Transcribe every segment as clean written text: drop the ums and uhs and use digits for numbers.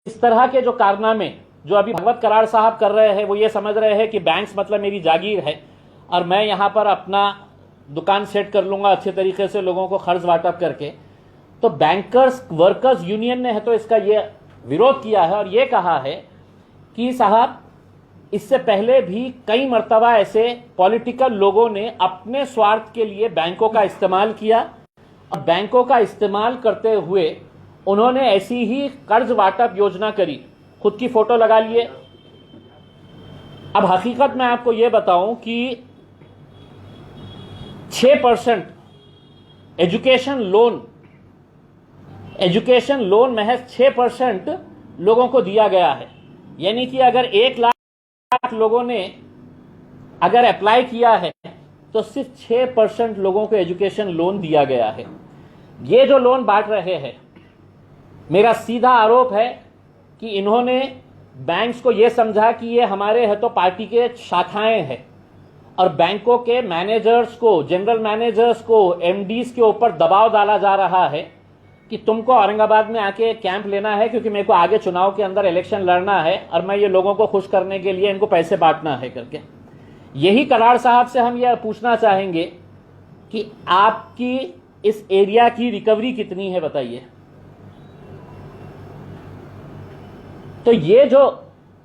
इस तरह के जो कारनामे जो अभी भगवत कराड़ साहब कर रहे हैं, वो ये समझ रहे हैं कि बैंक्स मतलब मेरी जागीर है और मैं यहाँ पर अपना दुकान सेट कर लूंगा अच्छे तरीके से लोगों को खर्च वाटप करके। तो बैंकर्स वर्कर्स यूनियन ने है तो इसका ये विरोध किया है और ये कहा है कि साहब इससे पहले भी कई मर्तबा ऐसे पॉलिटिकल लोगों ने अपने स्वार्थ के लिए बैंकों का इस्तेमाल किया और बैंकों का इस्तेमाल करते हुए उन्होंने ऐसी ही कर्ज वाटप योजना करी, खुद की फोटो लगा लिए। अब हकीकत में आपको यह बताऊं कि 6% एजुकेशन लोन महज 6% लोगों को दिया गया है। यानी कि अगर 1 लाख लोगों ने अगर अप्लाई किया है तो सिर्फ 6% लोगों को एजुकेशन लोन दिया गया है। ये जो लोन बांट रहे हैं, मेरा सीधा आरोप है कि इन्होंने बैंक्स को यह समझा कि ये हमारे है तो पार्टी के शाखाएं हैं और बैंकों के मैनेजर्स को, जनरल मैनेजर्स को, एमडीज के ऊपर दबाव डाला जा रहा है कि तुमको औरंगाबाद में आके कैंप लेना है क्योंकि मेरे को आगे चुनाव के अंदर इलेक्शन लड़ना है और मैं ये लोगों को खुश करने के लिए इनको पैसे बांटना है करके। यही कराड़ साहब से हम ये पूछना चाहेंगे कि आपकी इस एरिया की रिकवरी कितनी है बताइए। तो ये जो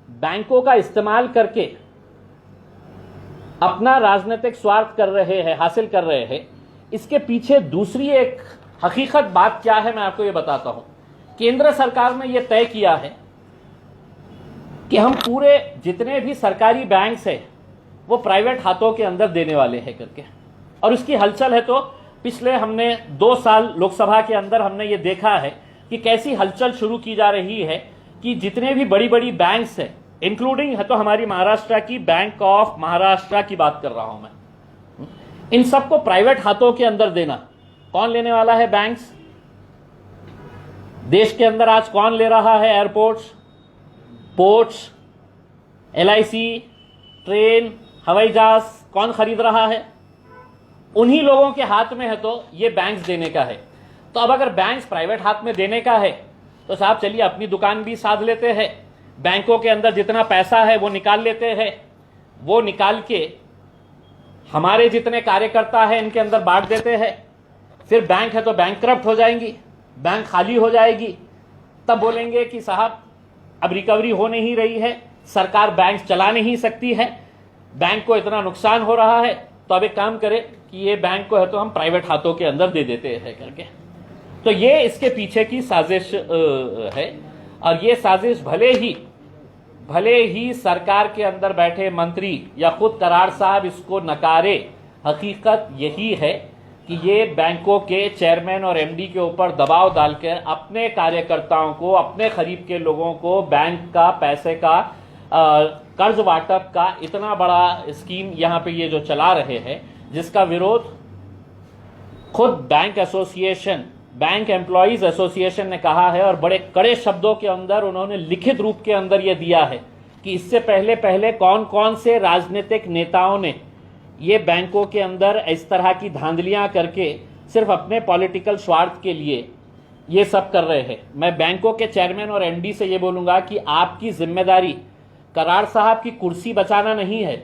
बैंकों का इस्तेमाल करके अपना राजनीतिक स्वार्थ कर रहे हैं, हासिल कर रहे हैं, इसके पीछे दूसरी एक हकीकत बात क्या है मैं आपको ये बताता हूं। केंद्र सरकार ने ये तय किया है कि हम पूरे जितने भी सरकारी बैंक्स हैं वो प्राइवेट हाथों के अंदर देने वाले हैं करके। और उसकी हलचल है तो पिछले हमने 2 साल लोकसभा के अंदर हमने ये देखा है कि कैसी हलचल शुरू की जा रही है कि जितने भी बड़ी बड़ी बैंक्स हैं, इंक्लूडिंग है तो हमारी महाराष्ट्र की बैंक ऑफ महाराष्ट्र की बात कर रहा हूं मैं, इन सबको प्राइवेट हाथों के अंदर देना। कौन लेने वाला है? बैंक्स। देश के अंदर आज कौन ले रहा है? एयरपोर्ट्स, पोर्ट्स, एलआईसी, ट्रेन, हवाई जहाज कौन खरीद रहा है? उन्हीं लोगों के हाथ में है तो ये बैंक्स देने का है। तो अब अगर बैंक्स प्राइवेट हाथ में देने का है तो साहब चलिए अपनी दुकान भी साध लेते हैं, बैंकों के अंदर जितना पैसा है वो निकाल लेते हैं, वो निकाल के हमारे जितने कार्यकर्ता हैं इनके अंदर बांट देते हैं। फिर बैंक है तो बैंकक्रप्ट हो जाएंगी, बैंक खाली हो जाएगी। तब बोलेंगे कि साहब अब रिकवरी हो नहीं रही है, सरकार बैंक चला नहीं सकती है, बैंक को इतना नुकसान हो रहा है, तो अब एक काम करें कि ये बैंक को है तो हम प्राइवेट हाथों के अंदर दे देते हैं करके। तो ये इसके पीछे की साजिश है। और ये साजिश भले ही सरकार के अंदर बैठे मंत्री या खुद कराड़ साहब इसको नकारे, हकीकत यही है कि ये बैंकों के चेयरमैन और एमडी के ऊपर दबाव डालकर अपने कार्यकर्ताओं को, अपने करीब के लोगों को बैंक का पैसे का कर्ज वाटप का इतना बड़ा स्कीम यहाँ पे ये जो चला रहे हैं, जिसका विरोध खुद bank association, bank employees association ने कहा है और बड़े कड़े शब्दों के अंदर उन्होंने लिखित रूप के अंदर यह दिया है कि इससे पहले कौन कौन से राजनीतिक नेताओं ने ये बैंकों के अंदर इस तरह की धांधलियां करके सिर्फ अपने पॉलिटिकल स्वार्थ के लिए ये सब कर रहे हैं। मैं बैंकों के चेयरमैन और एमडी से ये बोलूंगा कि आपकी जिम्मेदारी कराड़ साहब की कुर्सी बचाना नहीं है,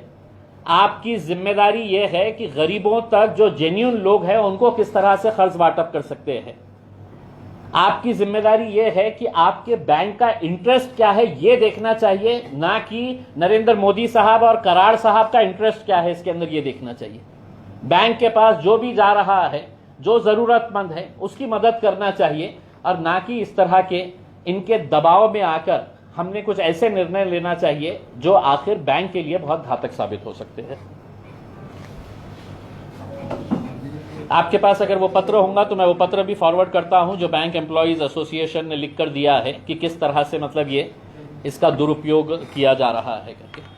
आपकी जिम्मेदारी यह है कि गरीबों तक जो जेन्युइन लोग हैं उनको किस तरह से कर्ज वाटप कर सकते हैं। आपकी जिम्मेदारी यह है कि आपके बैंक का इंटरेस्ट क्या है ये देखना चाहिए, ना कि नरेंद्र मोदी साहब और कराड़ साहब का इंटरेस्ट क्या है इसके अंदर ये देखना चाहिए। बैंक के पास जो भी जा रहा है, जो जरूरतमंद है उसकी मदद करना चाहिए और ना कि इस तरह के इनके दबाव में आकर हमने कुछ ऐसे निर्णय लेना चाहिए जो आखिर बैंक के लिए बहुत घातक साबित हो सकते हैं। आपके पास अगर वो पत्र होगा तो मैं वो पत्र भी फॉरवर्ड करता हूं जो बैंक एम्प्लॉइज एसोसिएशन ने लिखकर दिया है कि किस तरह से मतलब ये इसका दुरुपयोग किया जा रहा है करके।